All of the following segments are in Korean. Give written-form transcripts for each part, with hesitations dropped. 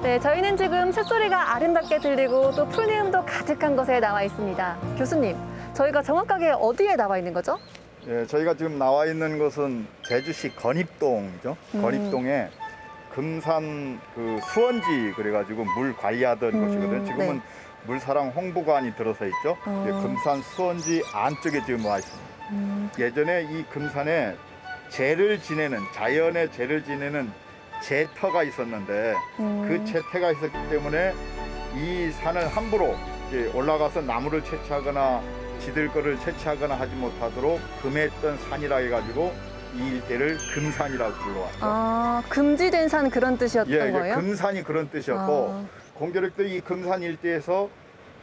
네, 저희는 지금 새소리가 아름답게 들리고 또 풀내음도 가득한 곳에 나와 있습니다. 교수님, 저희가 정확하게 어디에 나와 있는 거죠? 예, 저희가 지금 나와 있는 곳은 제주시 건입동이죠. 건입동에 금산 그 수원지 그래가지고 물 관리하던 곳이거든요. 지금은 네. 물사랑 홍보관이 들어서 있죠. 예, 금산 수원지 안쪽에 지금 와 있습니다. 예전에 이 금산에 제를 지내는 자연의 제를 지내는 제터가 있었는데 그 제터가 있었기 때문에 이 산을 함부로 이제 올라가서 나무를 채취하거나 지들 거를 채취하거나 하지 못하도록 금했던 산이라 해가지고 이 일대를 금산이라고 불러왔죠. 아, 금지된 산 그런 뜻이었던 예, 거예요? 금산이 그런 뜻이었고 아. 공교롭게 이 금산 일대에서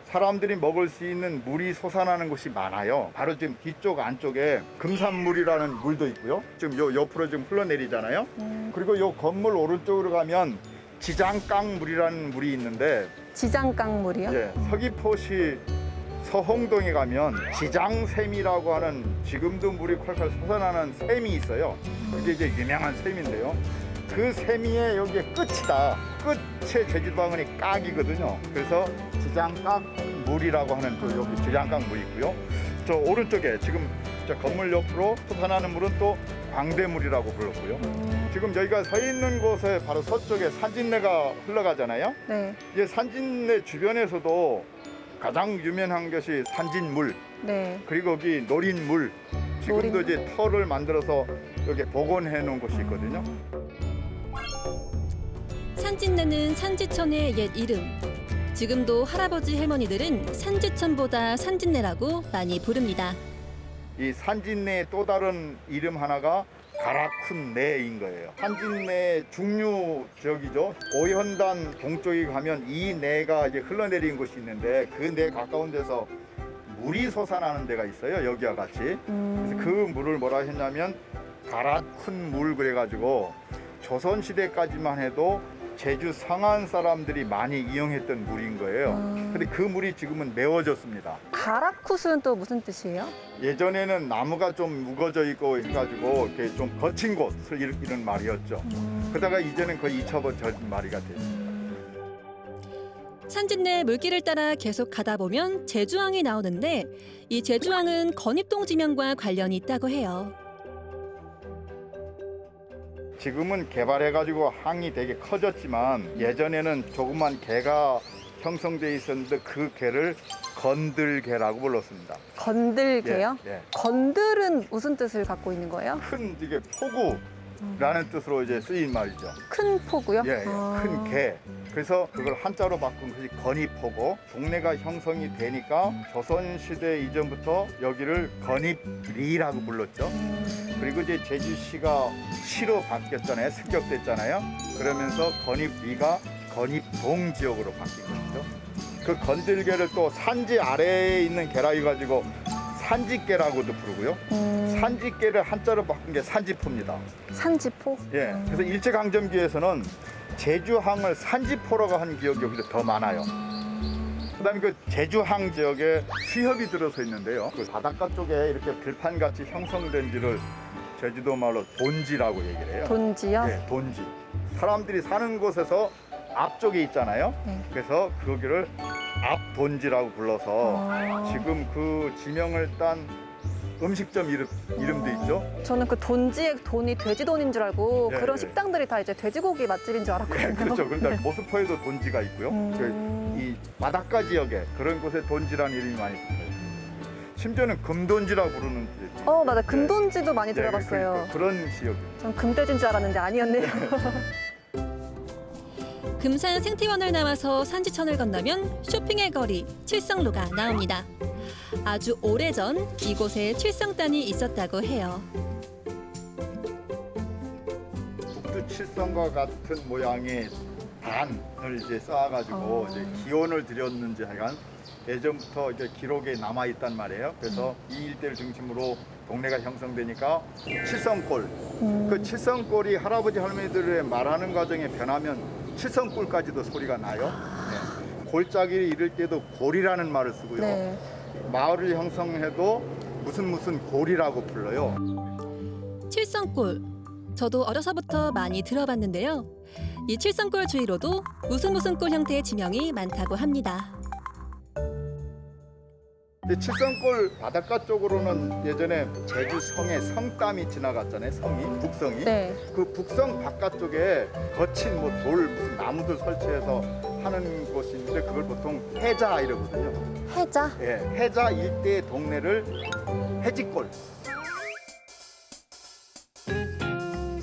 사람들이 먹을 수 있는 물이 솟아나는 곳이 많아요. 바로 지금 뒤쪽 안쪽에 금산물이라는 물도 있고요. 지금 요 옆으로 지금 흘러내리잖아요. 그리고 요 건물 오른쪽으로 가면 지장강물이라는 물이 있는데 지장강물이요? 예, 서귀포시 서홍동에 가면 지장샘이라고 하는 지금도 물이 콸콸 솟아나는 샘이 있어요. 그게 이제 유명한 샘인데요. 그 샘이의 여기에 끝이다. 끝에 제주도항은이 깍이거든요. 그래서 지장깍물이라고 하는 그 여기 지장깍물이 있고요. 저 오른쪽에 지금 저 건물 옆으로 솟아나는 물은 또 광대물이라고 불렀고요. 지금 여기가 서 있는 곳에 바로 서쪽에 산진내가 흘러가잖아요. 네. 이 산진내 주변에서도 가장 유명한 것이 산진물, 네. 그리고 여기 노린물. 지금도 노린물. 이제 터를 만들어서 여기 복원해 놓은 곳이 있거든요. 산진내는 산지천의 옛 이름. 지금도 할아버지 할머니들은 산지천보다 산진내라고 많이 부릅니다. 이 산진내의 또 다른 이름 하나가 가라쿤내인 거예요. 산진내 중류 지역이죠. 오현단 동쪽에 가면 이 내가 이제 흘러내린 곳이 있는데 그 내 가까운 데서 물이 솟아나는 데가 있어요. 여기와 같이. 그래서 그 물을 뭐라 했냐면 가라쿤물 그래가지고 조선시대까지만 해도 제주 성안 사람들이 많이 이용했던 물인 거예요. 근데 그 물이 지금은 메워졌습니다. 가라쿠스는 또 무슨 뜻이에요? 예전에는 나무가 좀 묵어져 있고 해가지고 이렇게 좀 거친 곳을 이런 말이었죠. 그러다가 이제는 거의 잊혀버린 말이가 됐어요. 산진내 물길을 따라 계속 가다 보면 제주항이 나오는데 이 제주항은 건입동 지명과 관련이 있다고 해요. 지금은 개발해가지고 항이 되게 커졌지만 예전에는 조그만 개가 형성돼 있었는데 그 개를 건들개라고 불렀습니다. 건들개요? 예, 예. 건들은 무슨 뜻을 갖고 있는 거예요? 큰 이게 포구라는 뜻으로 이제 쓰인 말이죠. 큰 포구요? 예, 예. 큰 개. 그래서 그걸 한자로 바꾼 것이 건입포고 동네가 형성이 되니까 조선시대 이전부터 여기를 건입리라고 불렀죠. 그리고 이제 제주시가 시로 바뀌었잖아요. 습격됐잖아요. 그러면서 건입리가 건입동 지역으로 바뀐 것이죠. 그 건들개를 또 산지 아래에 있는 개라 해가지고 산지개라고도 부르고요. 산지개를 한자로 바꾼 게 산지포입니다. 산지포? 예, 그래서 일제강점기에서는 제주항을 산지포라고 한 기억이 여기서 더 많아요. 그다음에 그 제주항 지역에 수협이 들어서 있는데요. 그 바닷가 쪽에 이렇게 들판같이 형성된 지를 제주도 말로 돈지라고 얘기를 해요. 돈지요? 네, 돈지. 사람들이 사는 곳에서 앞쪽에 있잖아요. 네. 그래서 거기를 앞돈지라고 불러서 지금 그 지명을 딴 음식점 이름도 있죠. 저는 그 돈지의 돈이 돼지돈인 줄 알고 예, 그런 예. 식당들이 다 이제 돼지고기 맛집인 줄 알았거든요. 네, 그렇죠. 그런데 모스포에도 돈지가 있고요. 이 바닷가 지역에 그런 곳에 돈지라는 이름이 많이 붙어요. 심지어는 금돈지라고 부르는 데. 맞아. 금돈지도 많이 네, 들어봤어요. 그러니까 그런 지역. 전 금돼지인 줄 알았는데 아니었네요. 금산 생태원을 나와서 산지천을 건너면 쇼핑의 거리 칠성로가 나옵니다. 아주 오래전 이곳에 칠성단이 있었다고 해요. 북두칠성과 같은 모양의 단을 이제 쌓아가지고 이제 기원을 드렸는지 하여간 예전부터 이제 기록에 남아 있단 말이에요. 그래서 이 일대를 중심으로 동네가 형성되니까 칠성골. 그 칠성골이 할아버지 할머니들의 말하는 과정에 변하면 칠성골까지도 소리가 나요. 네. 골짜기 이를 때도 골이라는 말을 쓰고요. 네. 마을을 형성해도 무슨 골이라고 불러요. 칠성골. 저도 어려서부터 많이 들어봤는데요. 이 칠성골 주위로도 무슨 골 형태의 지명이 많다고 합니다. 근데 칠성골 바닷가 쪽으로는 예전에 제주 성에 성담이 지나갔잖아요. 성이 북성이. 네. 그 북성 바깥쪽에 거친 뭐 돌 무슨 나무들 설치해서 하는 곳이 있는데 그걸 보통 해자 이러거든요. 해자. 예, 해자 일대의 동네를 해지골.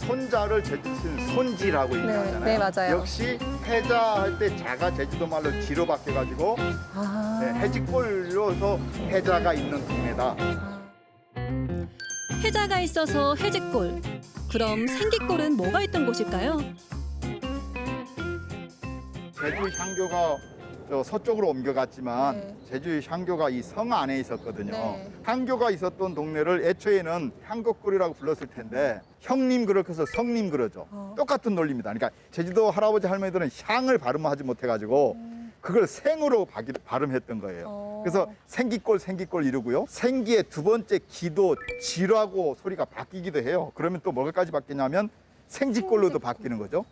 손자를 제주시는 손지라고 얘기하잖아요. 네, 맞아요. 역시 해자 할 때 자가 제주도 말로 지로 바뀌어가지고 아. 네, 해지골로서 해자가 있는 동네다. 해자가 있어서 해지골. 그럼 생기골은 뭐가 있던 곳일까요? 제주 향교가 저 서쪽으로 옮겨갔지만 네. 제주 향교가 이 성 안에 있었거든요. 네. 향교가 있었던 동네를 애초에는 향곡골이라고 불렀을 텐데 형님 그렇게 해서 성님 그러죠. 똑같은 논리입니다. 그러니까 제주도 할아버지 할머니들은 향을 발음하지 못해가지고 그걸 생으로 발음했던 거예요. 그래서 생기골 이러고요. 생기의 두 번째 기도 지라고 소리가 바뀌기도 해요. 그러면 또 뭐가까지 바뀌냐면 생지골로도 바뀌는 거죠.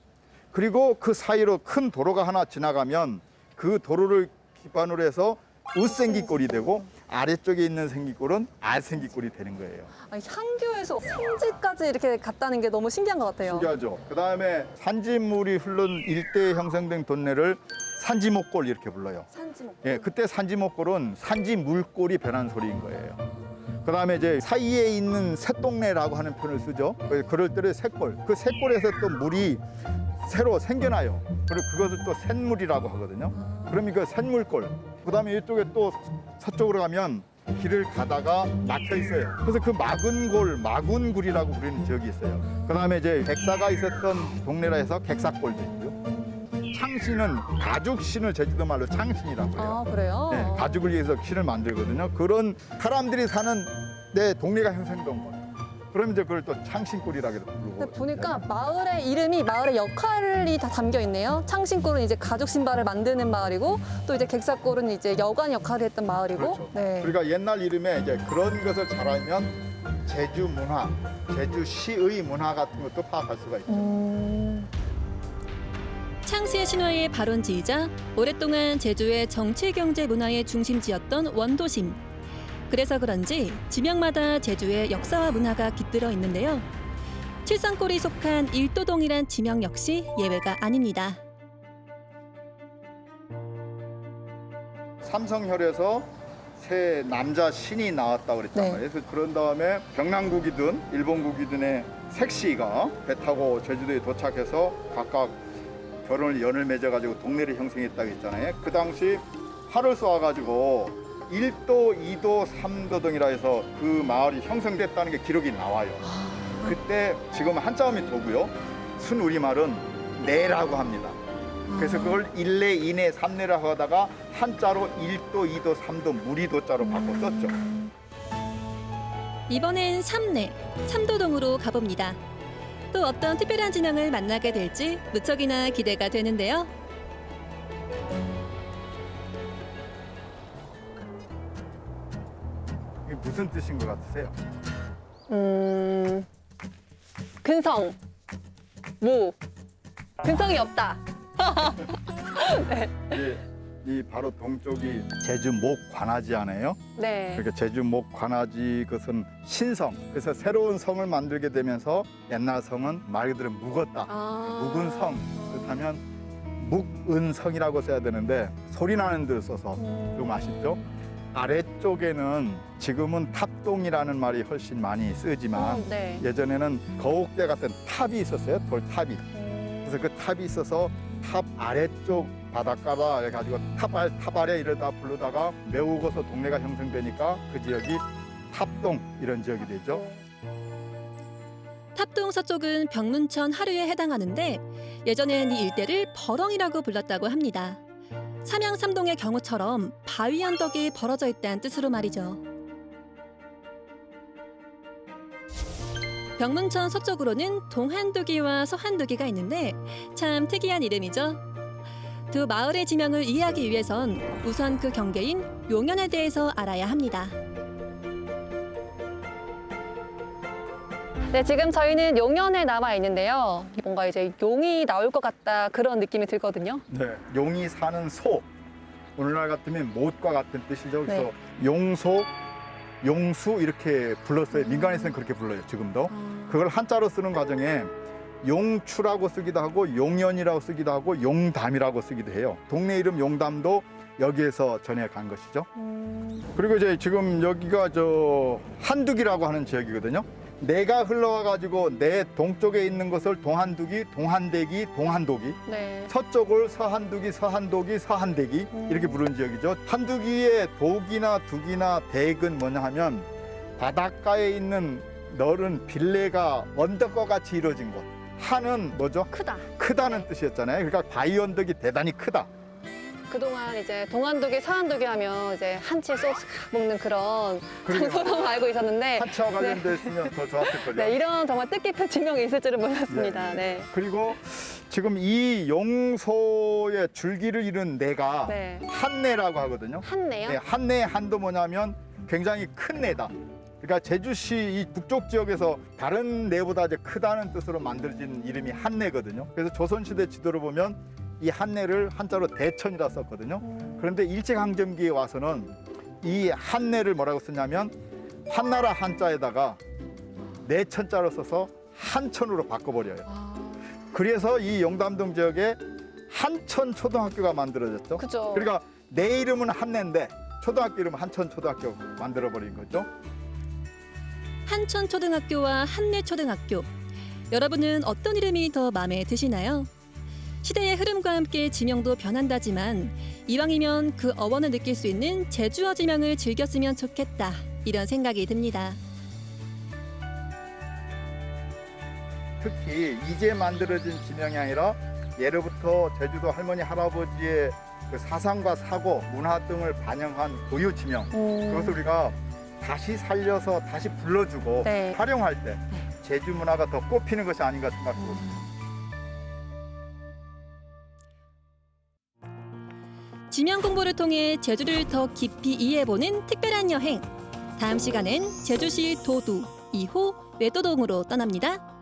그리고 그 사이로 큰 도로가 하나 지나가면 그 도로를 기반으로 해서 웃생기골이 되고 아래쪽에 있는 생기골은 알생기골이 되는 거예요. 아니, 향교에서 생지까지 이렇게 갔다는 게 너무 신기한 것 같아요. 신기하죠. 그다음에 산지물이 흐른 일대에 형성된 돈내를 산지목골 이렇게 불러요. 산지목. 예, 그때 산지목골은 산지물골이 변한 소리인 거예요. 그다음에 이제 사이에 있는 새동네라고 하는 표현을 쓰죠. 그럴 때는 새골. 그 새골에서 또 물이 새로 생겨나요. 그리고 그것을 또 샘물이라고 하거든요. 그러면 그 샘물골. 그다음에 이쪽에 또 서쪽으로 가면 길을 가다가 막혀 있어요. 그래서 그 마군굴이라고 부르는 지역이 있어요. 그다음에 이제 객사가 있었던 동네라 해서 객사골도 있고요. 창신은 가죽신을 제주도 말로 창신이라고 해요. 아, 그래요? 네, 가죽을 위해서 신을 만들거든요. 그런 사람들이 사는 내 동네가 형성된 곳. 그러면 이제 그걸 또 창신골이라고 부르고. 근데 보니까 마을의 이름이 마을의 역할이 다 담겨 있네요. 창신골은 이제 가죽 신발을 만드는 마을이고 또 이제 객사골은 이제 여관 역할을 했던 마을이고. 그렇죠. 네. 그러니까 옛날 이름에 이제 그런 것을 잘 알면 제주 문화, 제주시의 문화 같은 것도 파악할 수가 있죠. 창시의 신화의 발원지이자 오랫동안 제주의 정치, 경제, 문화의 중심지였던 원도심. 그래서 그런지 지명마다 제주의 역사와 문화가 깃들어 있는데요. 칠성골이 속한 일도동이란 지명 역시 예외가 아닙니다. 삼성혈에서 새 남자 신이 나왔다고 그랬단 네. 말이에요. 그래서 그런 다음에 경남국이든 일본국이든의 색시가 배 타고 제주도에 도착해서 각각 연을 맺어가지고 동네를 형성했다고 했잖아요. 그 당시 활을 쏘아가지고 1도, 2도, 3도 등이라 해서 그 마을이 형성됐다는 게 기록이 나와요. 그때 지금 한자음이 도고요. 순우리말은 내라고 합니다. 그래서 그걸 1내, 2내, 3내라고 하다가 한자로 1도, 2도, 3도, 무리도자로 바꿔 썼죠. 이번엔 삼내, 삼도동으로 가봅니다. 또 어떤 특별한 진앙을 만나게 될지 무척이나 기대가 되는데요. 이게 무슨 뜻인 것 같으세요? 근성. 근성이 없다. 이 바로 동쪽이 제주 목 관아지 않아요? 네. 그러니까 제주 목 관아지 그것은 신성. 그래서 새로운 성을 만들게 되면서 옛날 성은 말 그대로 묵었다. 묵은 성. 그렇다면 묵은성이라고 써야 되는데 소리 나는 데를 써서 좀 아쉽죠? 아래쪽에는 지금은 탑동이라는 말이 훨씬 많이 쓰지만 네. 예전에는 거옥대 같은 탑이 있었어요. 돌탑이. 그래서 그 탑이 있어서 탑 아래쪽 바닷가다 해가지고 탑 아래 이러다 부르다가 메우고서 동네가 형성되니까 그 지역이 탑동 이런 지역이 되죠. 탑동 서쪽은 병문천 하류에 해당하는데 예전엔 이 일대를 버렁이라고 불렀다고 합니다. 삼양 삼동의 경우처럼 바위 언덕이 벌어져 있다는 뜻으로 말이죠. 병문천 서쪽으로는 동한두기와 서한두기가 있는데 참 특이한 이름이죠. 두 마을의 지명을 이해하기 위해선 우선 그 경계인 용연에 대해서 알아야 합니다. 네, 지금 저희는 용현에 남아 있는데요. 뭔가 이제 용이 나올 것 같다 그런 느낌이 들거든요. 네, 용이 사는 소. 오늘날 같으면 못과 같은 뜻이죠. 그래서 네. 용소, 용수 이렇게 불렀어요. 민간에서는 그렇게 불러요. 지금도. 그걸 한자로 쓰는 과정에 용추라고 쓰기도 하고 용연이라고 쓰기도 하고 용담이라고 쓰기도 해요. 동네 이름 용담도 여기에서 전해간 것이죠. 그리고 이제 지금 여기가 저 한둑이라고 하는 지역이거든요. 내가 흘러와 가지고 내 동쪽에 있는 것을 동한둑이, 동한대기, 동한독이, 네. 서쪽을 서한둑이, 서한독이, 서한대기 이렇게 부르는 지역이죠. 한둑이의 독이나 둑이나 대익은 뭐냐 하면 바닷가에 있는 넓은 빌레가 언덕과 같이 이루어진 곳. 한은 뭐죠? 크다. 크다는 네. 뜻이었잖아요. 그러니까 바위 언덕이 대단히 크다. 그동안 이제 동안독이, 서안독이 하면 이제 한치에 소스 먹는 그런 그러게요. 장소로 알고 있었는데 한치와 관련됐으면 더 좋았을 거죠. 네, 이런 정말 뜻깊은 지명이 있을 줄은 몰랐습니다. 네. 그리고 지금 이 용소의 줄기를 이룬 내가 네. 한내라고 하거든요. 한내요? 네, 한내의 한도 뭐냐면 굉장히 큰 내다. 그러니까 제주시 이 북쪽 지역에서 다른 내보다 이제 크다는 뜻으로 만들어진 이름이 한내거든요. 그래서 조선시대 지도를 보면 이 한내를 한자로 대천이라 썼거든요. 그런데 일제강점기에 와서는 이 한내를 뭐라고 썼냐면 한나라 한자에다가 내천자로 써서 한천으로 바꿔버려요. 아, 그래서 이 용담동 지역에 한천 초등학교가 만들어졌죠. 그죠. 그러니까 내 이름은 한내인데 초등학교 이름은 한천 초등학교 만들어버린 거죠. 한천초등학교와 한내초등학교. 여러분은 어떤 이름이 더 마음에 드시나요? 시대의 흐름과 함께 지명도 변한다지만 이왕이면 그 어원을 느낄 수 있는 제주어 지명을 즐겼으면 좋겠다. 이런 생각이 듭니다. 특히 이제 만들어진 지명이 아니라 예로부터 제주도 할머니 할아버지의 그 사상과 사고, 문화 등을 반영한 고유 지명. 그것을 우리가 다시 살려서 다시 불러주고 네. 활용할 때 제주 문화가 더 꽃피는 것이 아닌가 생각합니다. 지명 공부를 통해 제주를 더 깊이 이해해보는 특별한 여행. 다음 시간엔 제주시 도두 2호 외도동으로 떠납니다.